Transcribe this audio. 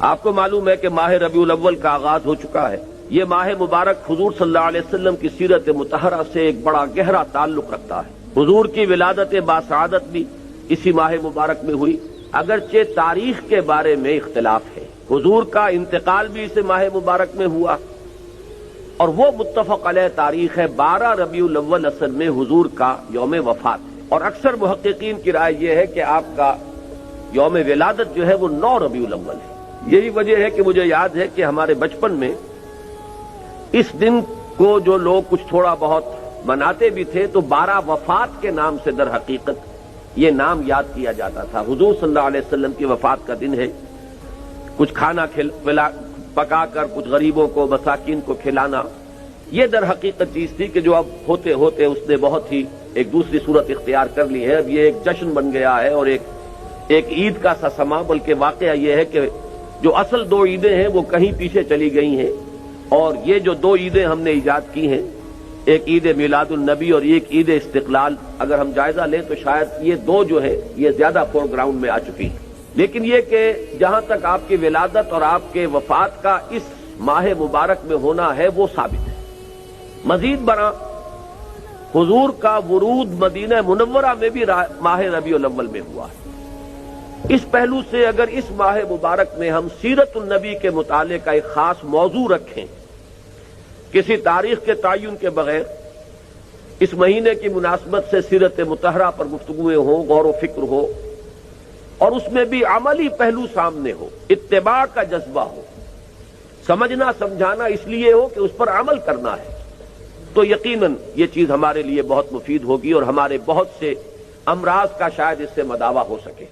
آپ کو معلوم ہے کہ ماہ ربیع الاول کا آغاز ہو چکا ہے۔ یہ ماہ مبارک حضور صلی اللہ علیہ وسلم کی سیرت مطہرہ سے ایک بڑا گہرا تعلق رکھتا ہے۔ حضور کی ولادت باسعادت بھی اسی ماہ مبارک میں ہوئی، اگرچہ تاریخ کے بارے میں اختلاف ہے۔ حضور کا انتقال بھی اس ماہ مبارک میں ہوا، اور وہ متفق علیہ تاریخ ہے 12 ربیع الاول اصل میں حضور کا یوم وفات ہے، اور اکثر محققین کی رائے یہ ہے کہ آپ کا یوم ولادت جو ہے وہ 9 ربیع الاول ہے۔ یہی وجہ ہے کہ مجھے یاد ہے کہ ہمارے بچپن میں اس دن کو جو لوگ کچھ تھوڑا بہت مناتے بھی تھے تو 12 وفات کے نام سے در حقیقت یہ نام یاد کیا جاتا تھا۔ حضور صلی اللہ علیہ وسلم کی وفات کا دن ہے، کچھ کھانا پکا کر کچھ غریبوں کو مساکین کو کھلانا، یہ در حقیقت چیز تھی کہ جو اب ہوتے ہوتے اس نے بہت ہی ایک دوسری صورت اختیار کر لی ہے۔ اب یہ ایک جشن بن گیا ہے اور ایک عید کا سا سما، بلکہ واقعہ یہ ہے کہ جو اصل 2 عیدیں ہیں وہ کہیں پیچھے چلی گئی ہیں، اور یہ جو 2 عیدیں ہم نے ایجاد کی ہیں، ایک عید میلاد النبی اور ایک عید استقلال، اگر ہم جائزہ لیں تو شاید یہ 2 جو ہے یہ زیادہ فور گراؤنڈ میں آ چکی ہیں۔ لیکن یہ کہ جہاں تک آپ کی ولادت اور آپ کے وفات کا اس ماہ مبارک میں ہونا ہے وہ ثابت ہے۔ مزید برآں حضور کا ورود مدینہ منورہ میں بھی ماہ ربیع الاول میں ہوا ہے۔ اس پہلو سے اگر اس ماہ مبارک میں ہم سیرت النبی کے مطالعے کا ایک خاص موضوع رکھیں، کسی تاریخ کے تعین کے بغیر اس مہینے کی مناسبت سے سیرت مطہرہ پر گفتگویں ہوں، غور و فکر ہو، اور اس میں بھی عملی پہلو سامنے ہو، اتباع کا جذبہ ہو، سمجھنا سمجھانا اس لیے ہو کہ اس پر عمل کرنا ہے، تو یقیناً یہ چیز ہمارے لیے بہت مفید ہوگی اور ہمارے بہت سے امراض کا شاید اس سے مداوع ہو سکے۔